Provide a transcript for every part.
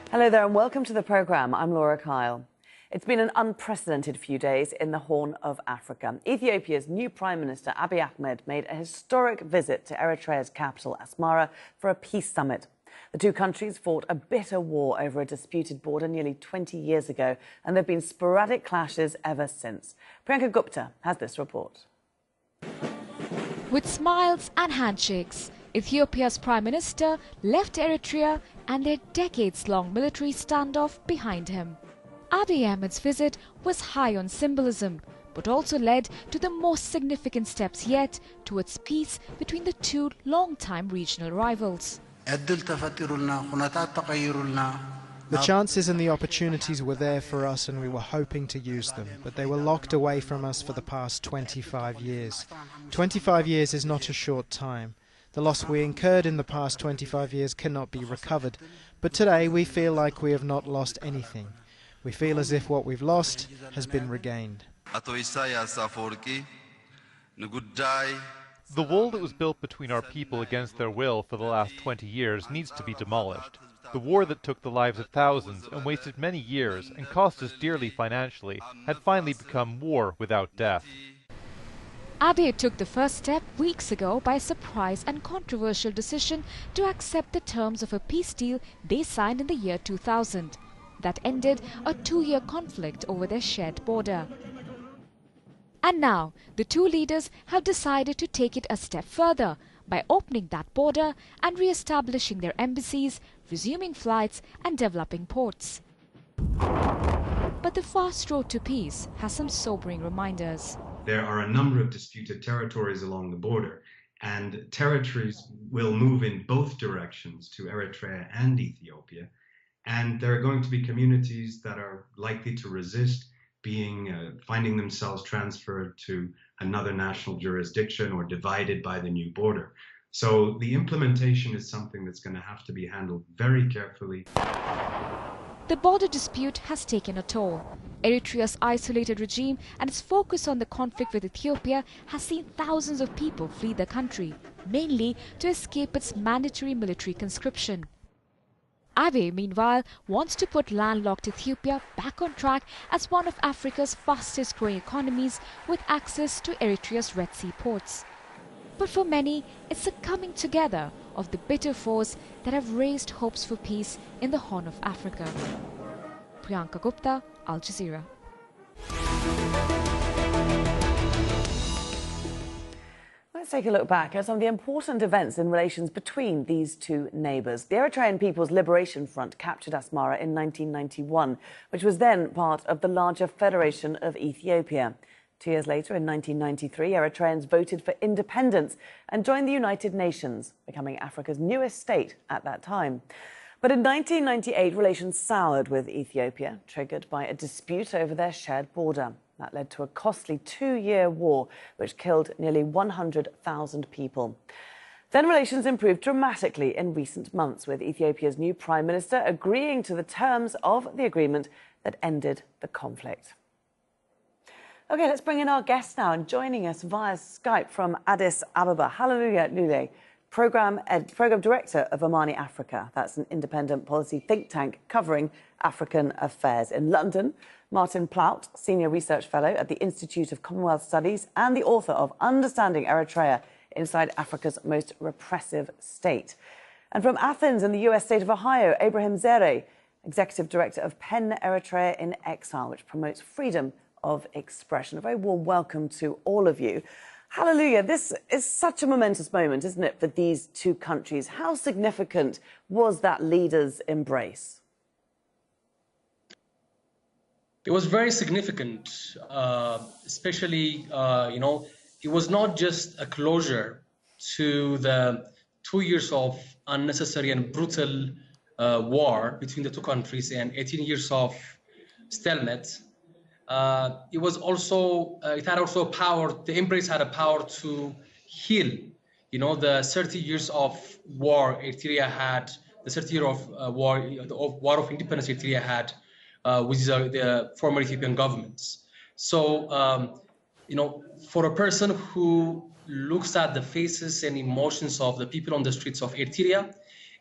Hello there and welcome to the programme. I'm Laura Kyle. It's been an unprecedented few days in the Horn of Africa. Ethiopia's new Prime Minister, Abiy Ahmed, made a historic visit to Eritrea's capital, Asmara, for a peace summit. The two countries fought a bitter war over a disputed border nearly 20 years ago, and there have been sporadic clashes ever since. Priyanka Gupta has this report. With smiles and handshakes, Ethiopia's Prime Minister left Eritrea and their decades-long military standoff behind him. Abiy Ahmed's visit was high on symbolism, but also led to the most significant steps yet towards peace between the two long-time regional rivals. The chances and the opportunities were there for us and we were hoping to use them, but they were locked away from us for the past 25 years. 25 years is not a short time. The loss we incurred in the past 25 years cannot be recovered, but today we feel like we have not lost anything. We feel as if what we've lost has been regained. The wall that was built between our people against their will for the last 20 years needs to be demolished. The war that took the lives of thousands and wasted many years and cost us dearly financially had finally become war without death. Abiy took the first step weeks ago by a surprise and controversial decision to accept the terms of a peace deal they signed in the year 2000. That ended a 2-year conflict over their shared border. And now, the two leaders have decided to take it a step further by opening that border and re-establishing their embassies, resuming flights and developing ports. But the fast road to peace has some sobering reminders. There are a number of disputed territories along the border, and territories will move in both directions to Eritrea and Ethiopia. And there are going to be communities that are likely to resist finding themselves transferred to another national jurisdiction or divided by the new border. So the implementation is something that's going to have to be handled very carefully. The border dispute has taken a toll. Eritrea's isolated regime and its focus on the conflict with Ethiopia has seen thousands of people flee the country, mainly to escape its mandatory military conscription. Abiy, meanwhile, wants to put landlocked Ethiopia back on track as one of Africa's fastest-growing economies with access to Eritrea's Red Sea ports. But for many, it's the coming together of the bitter foes that have raised hopes for peace in the Horn of Africa. Priyanka Gupta, Al Jazeera. Let's take a look back at some of the important events in relations between these two neighbours. The Eritrean People's Liberation Front captured Asmara in 1991, which was then part of the larger Federation of Ethiopia. 2 years later, in 1993, Eritreans voted for independence and joined the United Nations, becoming Africa's newest state at that time. But in 1998, relations soured with Ethiopia, triggered by a dispute over their shared border. That led to a costly 2-year war, which killed nearly 100,000 people. Then relations improved dramatically in recent months, with Ethiopia's new Prime Minister agreeing to the terms of the agreement that ended the conflict. OK, let's bring in our guest now, and joining us via Skype from Addis Ababa, Hallelujah Lule, Programme Director of Omani Africa. That's an independent policy think tank covering African affairs. In London, Martin Plaut, Senior Research Fellow at the Institute of Commonwealth Studies and the author of Understanding Eritrea Inside Africa's Most Repressive State. And from Athens in the US state of Ohio, Abraham Zere, Executive Director of PEN Eritrea in Exile, which promotes freedom of expression. A very warm welcome to all of you. Hallelujah. This is such a momentous moment, isn't it, for these two countries? How significant was that leaders' embrace? It was very significant, especially, it was not just a closure to the 2 years of unnecessary and brutal war between the two countries and 18 years of stalemate. It was also, it had also a power, the embrace had a power to heal, the 30 years of war Eritrea had, the 30 year of war of independence Eritrea had with the former Ethiopian governments. So, for a person who looks at the faces and emotions of the people on the streets of Eritrea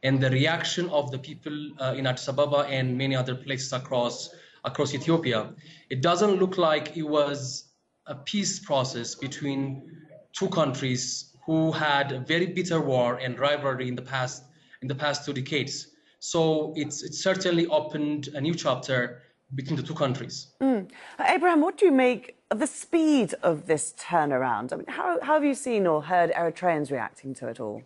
and the reaction of the people in Addis Ababa and many other places across Ethiopia, it doesn't look like it was a peace process between two countries who had a very bitter war and rivalry in the past 2 decades. So it's certainly opened a new chapter between the two countries. Abraham, what do you make of the speed of this turnaround? I mean, how have you seen or heard Eritreans reacting to it all?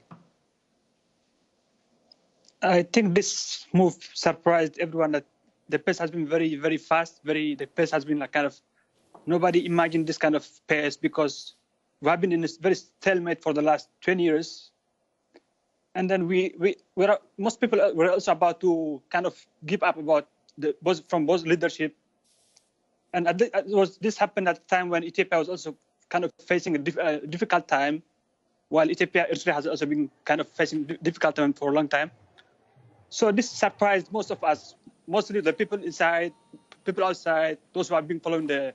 I think this move surprised everyone, that the pace has been very, very fast. The pace has been like kind of, nobody imagined this kind of pace, because we have been in this very stalemate for the last 20 years. And then most people were also about to kind of give up about both leadership. And this happened at a time when Ethiopia was also kind of facing a difficult time, while Eritrea has also been kind of facing difficult time for a long time. So this surprised most of us, mostly the people inside, people outside, those who have been following the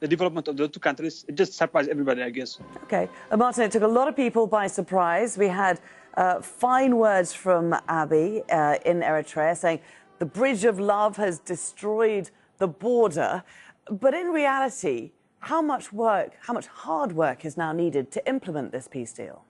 development of the two countries. It just surprised everybody, I guess. Okay. Martin, it took a lot of people by surprise. We had fine words from Abiy in Eritrea saying the bridge of love has destroyed the border. But in reality, how much hard work is now needed to implement this peace deal?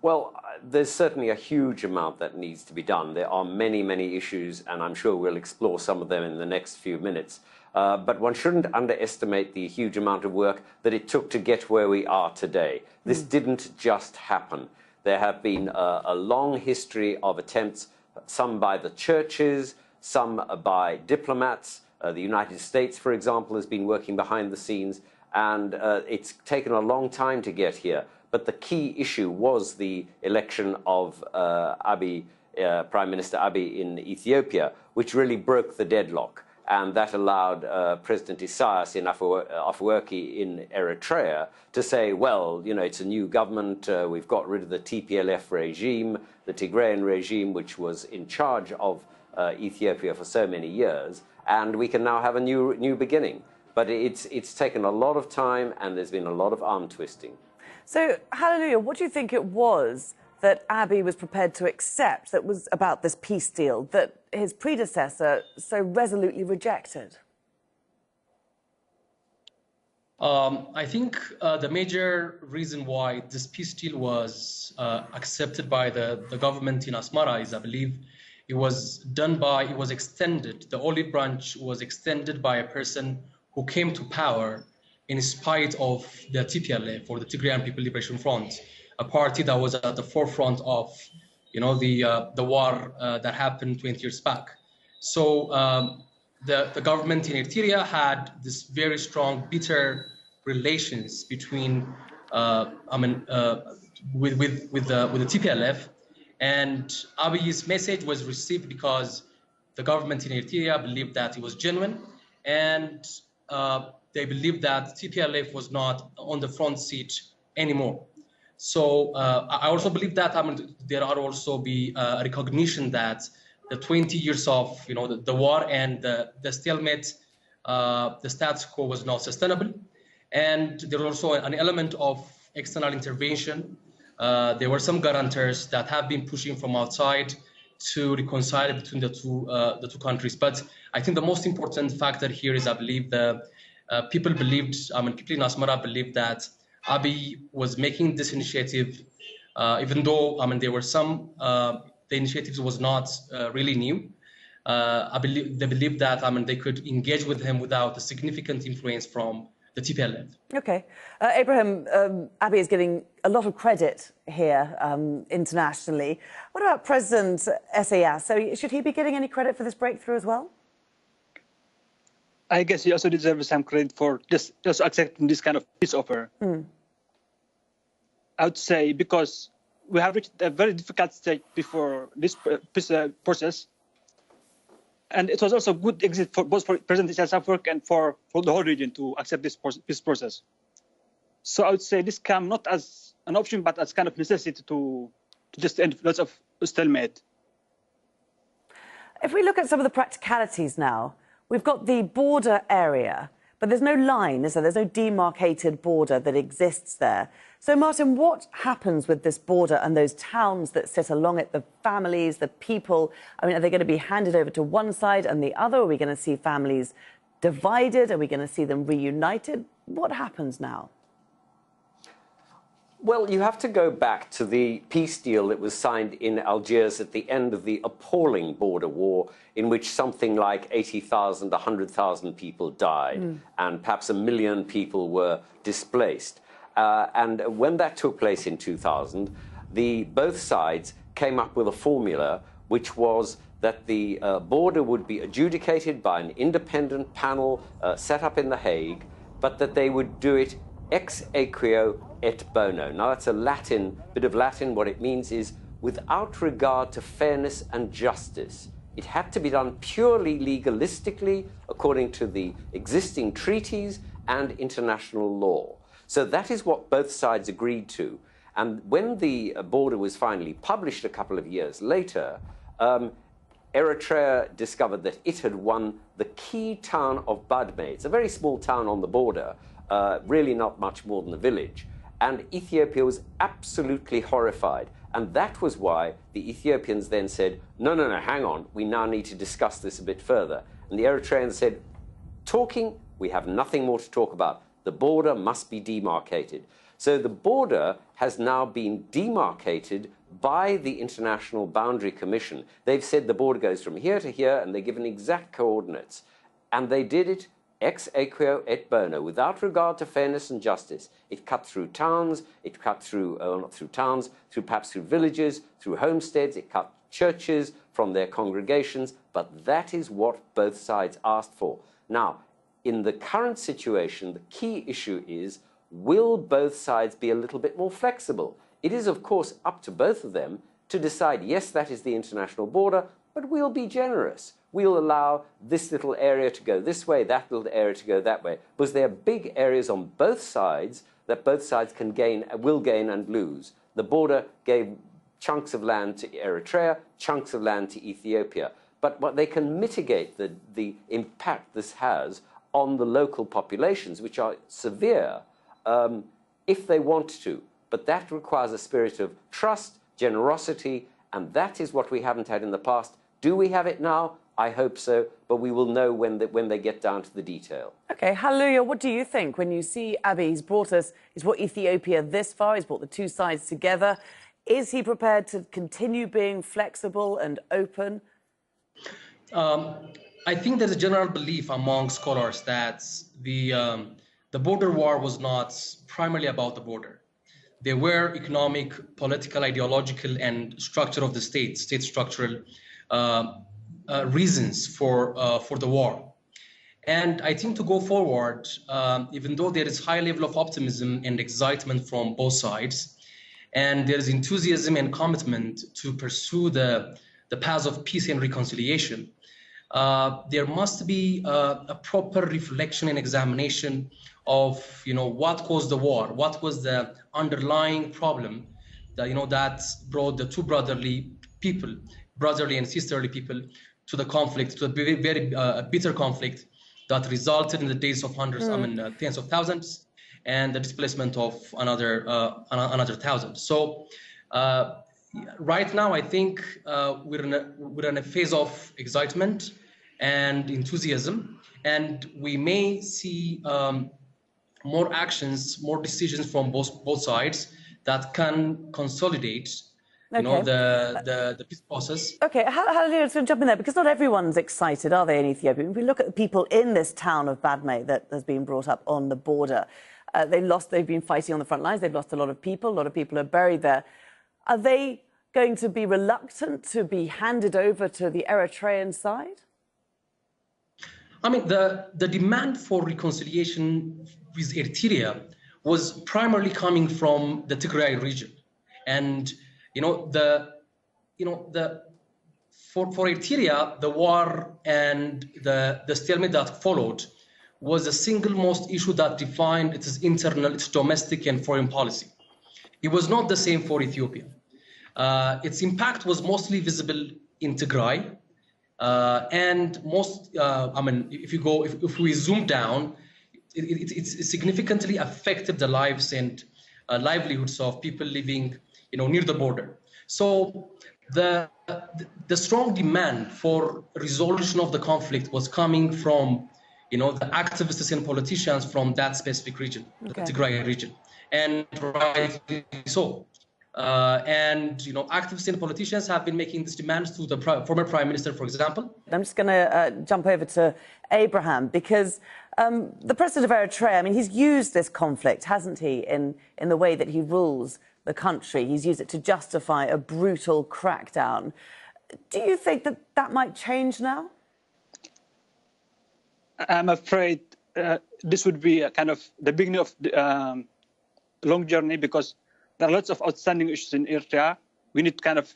Well, there's certainly a huge amount that needs to be done. There are many, many issues, and I'm sure we'll explore some of them in the next few minutes. But one shouldn't underestimate the huge amount of work that it took to get where we are today. This didn't just happen. There have been a long history of attempts, some by the churches, some by diplomats. The United States, for example, has been working behind the scenes, and it's taken a long time to get here. But the key issue was the election of Prime Minister Abiy in Ethiopia, which really broke the deadlock. And that allowed President Isaias Afwerki in Eritrea to say, well, you know, it's a new government. We've got rid of the TPLF regime, the Tigrayan regime, which was in charge of Ethiopia for so many years. And we can now have a new beginning. But it's taken a lot of time, and there's been a lot of arm twisting. So, Hallelujah, what do you think it was that Abiy was prepared to accept that was about this peace deal that his predecessor so resolutely rejected? I think the major reason why this peace deal was accepted by the government in Asmara is, I believe, it was extended. The olive branch was extended by a person who came to power in spite of the TPLF, or the Tigrayan People Liberation Front, a party that was at the forefront of, you know, the war that happened 20 years back. So the government in Eritrea had this very strong, bitter relations between, with the TPLF, and Abiy's message was received because the government in Eritrea believed that it was genuine, and they believed that TPLF was not on the front seat anymore. So I also believe that there are also be a recognition that the 20 years of the war and the stalemate, the status quo was not sustainable, and there was also an element of external intervention. There were some guarantors that have been pushing from outside to reconcile between the two countries. But I think the most important factor here is, I believe, people in Asmara believed that Abiy was making this initiative, even though there were some, the initiative was not really new. They believed that they could engage with him without a significant influence from the TPLF. Okay. Abraham, Abiy is getting a lot of credit here internationally. What about President Isaias? So should he be getting any credit for this breakthrough as well? I guess he also deserves some credit for just accepting this kind of peace offer. I would say, because we have reached a very difficult stage before this peace process. And it was also a good exit for both President Isaias Afwerki and for the whole region to accept this peace process. So I would say this came not as an option, but as kind of necessity to just end lots of stalemate. If we look at some of the practicalities now, we've got the border area, but there's no line, is there? There's no demarcated border that exists there. So, Martin, what happens with this border and those towns that sit along it, the families, the people? I mean, are they going to be handed over to one side and the other? Are we going to see families divided? Are we going to see them reunited? What happens now? Well, you have to go back to the peace deal that was signed in Algiers at the end of the appalling border war, in which something like 80,000, 100,000 people died, and perhaps 1 million people were displaced. And when that took place in 2000, both sides came up with a formula which was that the border would be adjudicated by an independent panel set up in The Hague, but that they would do it ex aequo et bono. Now, that's a bit of Latin. What it means is without regard to fairness and justice. It had to be done purely legalistically, according to the existing treaties and international law. So that is what both sides agreed to. And when the border was finally published a couple of years later, Eritrea discovered that it had won the key town of Badme. It's a very small town on the border, really not much more than a village. And Ethiopia was absolutely horrified. And that was why the Ethiopians then said, no, hang on, we now need to discuss this a bit further. And the Eritreans said, we have nothing more to talk about. The border must be demarcated. So the border has now been demarcated by the International Boundary Commission. They've said the border goes from here to here, and they're given exact coordinates. And they did it ex aequo et bono, without regard to fairness and justice. It cut through towns, it cut through, not through towns, perhaps through villages, through homesteads, it cut churches from their congregations, but that is what both sides asked for. Now, in the current situation, the key issue is, will both sides be a little bit more flexible? It is, of course, up to both of them to decide, yes, that is the international border, but we'll be generous. We'll allow this little area to go this way, that little area to go that way, because there are big areas on both sides that both sides will gain and lose. The border gave chunks of land to Eritrea, chunks of land to Ethiopia. But what they can mitigate the impact this has on the local populations, which are severe, if they want to. But that requires a spirit of trust, generosity, and that is what we haven't had in the past. Do we have it now? I hope so, but we will know when they get down to the detail. OK, Hallelujah, what do you think when you see Abiy? He's brought Ethiopia this far, he's brought the two sides together. Is he prepared to continue being flexible and open? I think there's a general belief among scholars that the border war was not primarily about the border. There were economic, political, ideological, and structure of the state structural reasons for the war. And I think to go forward, even though there is high level of optimism and excitement from both sides, and there is enthusiasm and commitment to pursue the path of peace and reconciliation, there must be a proper reflection and examination of what caused the war, what was the underlying problem that that brought the two brotherly and sisterly people to the conflict, to a very, very bitter conflict that resulted in the deaths of hundreds, tens of thousands, and the displacement of another thousand. So right now, I think we're in a phase of excitement and enthusiasm, and we may see more actions, more decisions from both sides that can consolidate the peace process. OK, Hallelujah, let's jump in there, because not everyone's excited, are they, in Ethiopia? If we look at the people in this town of Badme that has been brought up on the border, they've been fighting on the front lines, they've lost a lot of people are buried there. Are they going to be reluctant to be handed over to the Eritrean side? I mean, the demand for reconciliation with Eritrea was primarily coming from the Tigray region. And for Eritrea, the war and the stalemate that followed was the single most issue that defined its internal, its domestic and foreign policy. It was not the same for Ethiopia. Its impact was mostly visible in Tigray, and if we zoom down, it significantly affected the lives and livelihoods of people living, near the border. So the strong demand for resolution of the conflict was coming from, the activists and politicians from that specific region, the Tigray region, and rightly so. Activists and politicians have been making these demands to the former prime minister, for example. I'm just going to jump over to Abraham, because the president of Eritrea, I mean, he's used this conflict, hasn't he, in the way that he rules the country. He's used it to justify a brutal crackdown. Do you think that that might change now? I'm afraid this would be a kind of the beginning of the long journey, because there are lots of outstanding issues in Eritrea. We need kind of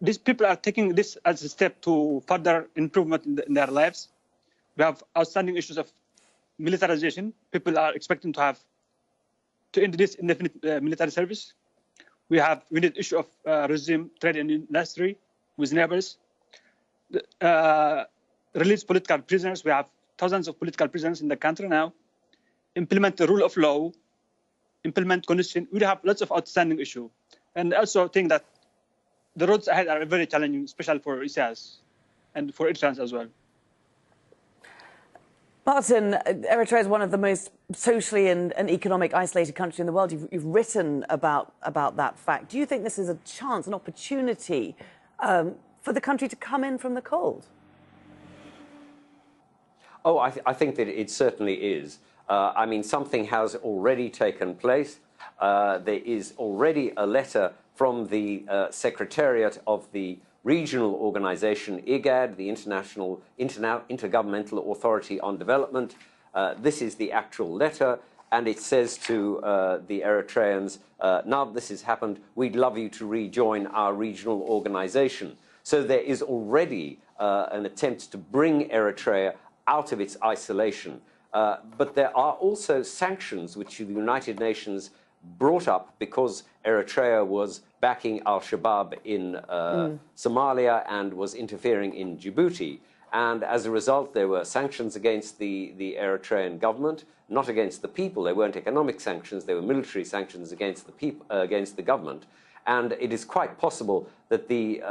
these people are taking this as a step to further improvement in their lives. We have outstanding issues of militarization. People are expecting to end this indefinite military service. We need issue of regime, trade and industry with neighbors. Release political prisoners. We have thousands of political prisoners in the country now. Implement the rule of law. Implement constitution. We have lots of outstanding issues. And I also think that the roads ahead are very challenging, especially for Isaias and for Eritreans as well. Martin, Eritrea is one of the most socially and economic isolated countries in the world. You've written about that fact. Do you think this is a chance, an opportunity for the country to come in from the cold? Oh, I think that it certainly is. I mean, something has already taken place. There is already a letter from the Secretariat of the regional organization IGAD, the Intergovernmental Authority on Development. This is the actual letter, and it says to the Eritreans, now that this has happened, we'd love you to rejoin our regional organization. So there is already an attempt to bring Eritrea out of its isolation. But there are also sanctions which the United Nations brought up because Eritrea was backing al-Shabaab in Somalia and was interfering in Djibouti. And as a result, there were sanctions against the Eritrean government, not against the people. They weren't economic sanctions. They were military sanctions against the people, against the government. And it is quite possible that the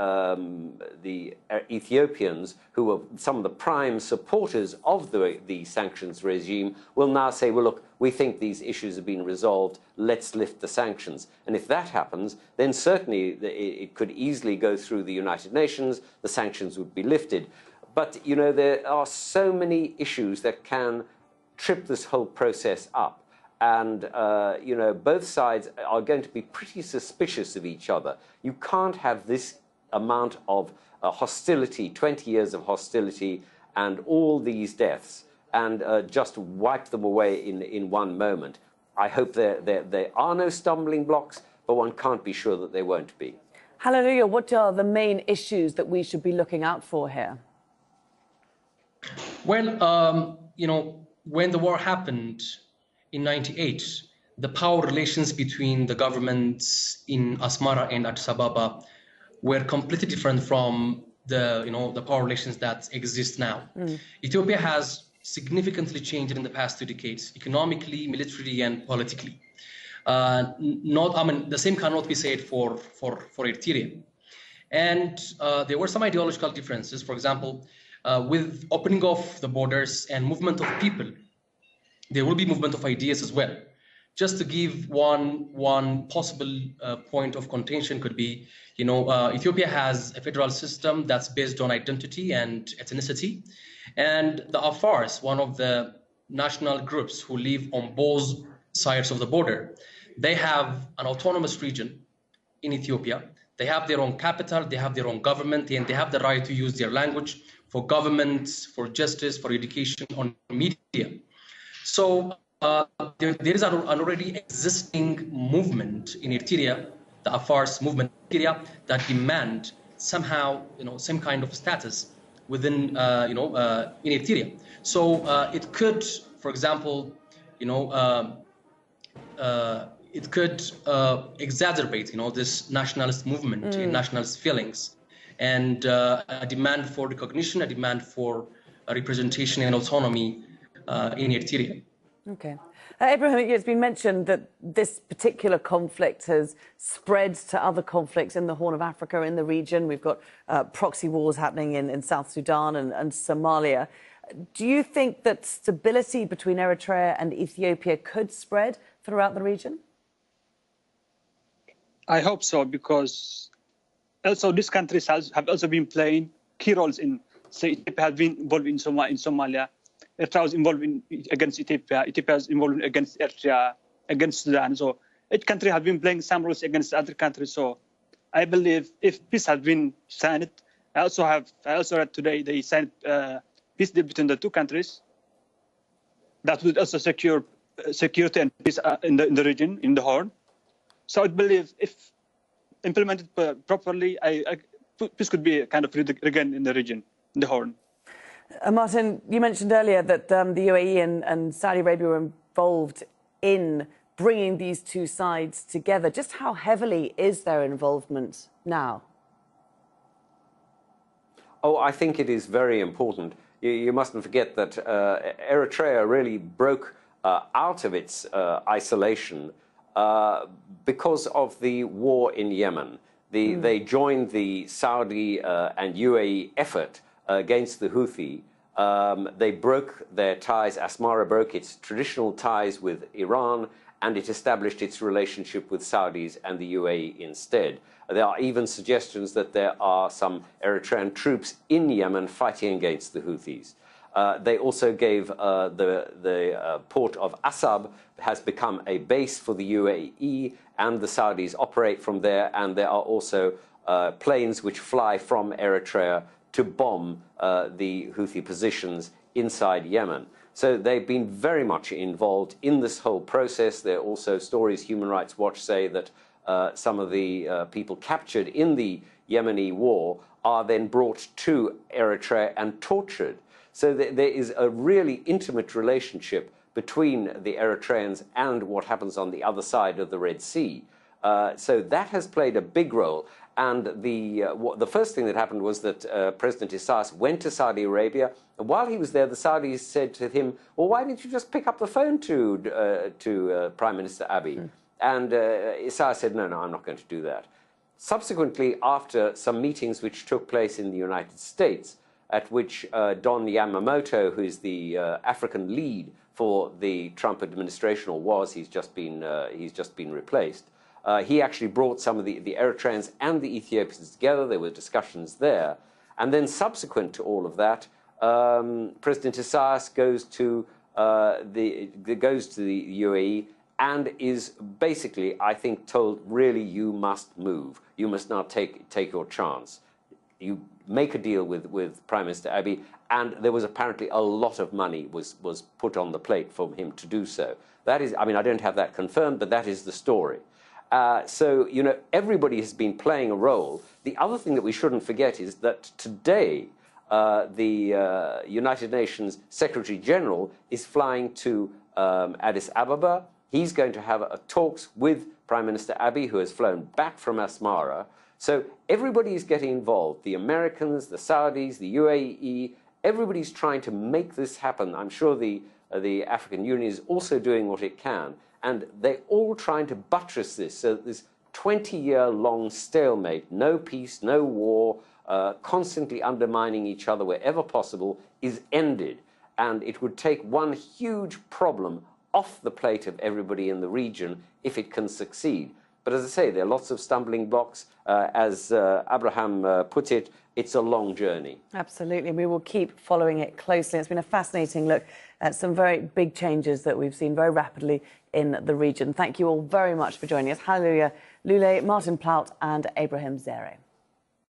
Ethiopians, who were some of the prime supporters of the sanctions regime, will now say, well, look, we think these issues have been resolved, let's lift the sanctions. And if that happens, then certainly it could easily go through the United Nations, the sanctions would be lifted. But, you know, there are so many issues that can trip this whole process up. And, you know, both sides are going to be pretty suspicious of each other. You can't have this amount of hostility, 20 years of hostility, and all these deaths, and just wipe them away in one moment. I hope there are no stumbling blocks, but one can't be sure that there won't be. Hallelujah, what are the main issues that we should be looking out for here? Well, you know, when the war happened, in '98, the power relations between the governments in Asmara and Addis Ababa were completely different from the power relations that exist now. Ethiopia has significantly changed in the past 2 decades, economically, militarily, and politically. The same cannot be said for Eritrea. And there were some ideological differences. For example, with opening of the borders and movement of people, there will be movement of ideas as well. Just to give one possible point of contention could be, Ethiopia has a federal system that's based on identity and ethnicity. And the Afars, one of the national groups who live on both sides of the border, they have an autonomous region in Ethiopia. They have their own capital, they have their own government, and they have the right to use their language for government, for justice, for education, on media. So there is an already existing movement in Eritrea, the Afars movement in Eritrea, that demand somehow, some kind of status within, in Eritrea. So it could, for example, it could exacerbate, this nationalist movement and nationalist feelings, and a demand for recognition, a demand for representation and autonomy in Eritrea. Okay. Abraham, it's been mentioned that this particular conflict has spread to other conflicts in the Horn of Africa, in the region. We've got proxy wars happening in South Sudan and Somalia. Do you think that stability between Eritrea and Ethiopia could spread throughout the region? I hope so, because also these countries have also been playing key roles in, say, Ethiopia has been involved in Somalia. Eritrea was involved against Ethiopia. Ethiopia was involved against Eritrea, against Sudan. So each country has been playing some roles against other countries. So I believe if peace has been signed, I also read today they signed peace deal between the two countries. That would also secure security and peace in the region, in the Horn. So I believe if implemented properly, peace could be kind of again in the region, in the Horn. Martin, you mentioned earlier that the UAE and Saudi Arabia were involved in bringing these two sides together. Just how heavily is their involvement now? Oh, I think it is very important. You mustn't forget that Eritrea really broke out of its isolation because of the war in Yemen. They joined the Saudi and UAE effort against the Houthi. They broke their ties. Asmara broke its traditional ties with Iran, and it established its relationship with Saudis and the UAE instead. There are even suggestions that there are some Eritrean troops in Yemen fighting against the Houthis. They also gave the port of Asab has become a base for the UAE, and the Saudis operate from there, and there are also planes which fly from Eritrea to bomb the Houthi positions inside Yemen. So they've been very much involved in this whole process. There are also stories, Human Rights Watch say that some of the people captured in the Yemeni war are then brought to Eritrea and tortured. So there is a really intimate relationship between the Eritreans and what happens on the other side of the Red Sea. So that has played a big role. And the first thing that happened was that President Isaias went to Saudi Arabia. And while he was there, the Saudis said to him, well, why didn't you just pick up the phone to Prime Minister Abiy? And Isaias said, no, I'm not going to do that. Subsequently, after some meetings which took place in the United States, at which Don Yamamoto, who is the African lead for the Trump administration, or was, he's just been replaced, he actually brought some of the Eritreans and the Ethiopians together. There were discussions there. And then subsequent to all of that, President Isaias goes to the UAE and is basically, I think, told, really, you must move. You must now take your chance. You make a deal with Prime Minister Abiy, and there was apparently a lot of money was put on the plate for him to do so. That is, I mean, I don't have that confirmed, but that is the story. So, you know, everybody has been playing a role. The other thing that we shouldn't forget is that today the United Nations Secretary General is flying to Addis Ababa. He's going to have talks with Prime Minister Abiy, who has flown back from Asmara. So everybody is getting involved. The Americans, the Saudis, the UAE, everybody's trying to make this happen. I'm sure the African Union is also doing what it can. And they're all trying to buttress this. So this 20-year-long stalemate, no peace, no war, constantly undermining each other wherever possible, is ended. And it would take one huge problem off the plate of everybody in the region if it can succeed. But as I say, there are lots of stumbling blocks. As Abraham put it, it's a long journey. Absolutely. We will keep following it closely. It's been a fascinating look at some very big changes that we've seen very rapidly in the region. Thank you all very much for joining us. Hallelujah Lule, Martin Plaut and Abraham Zere.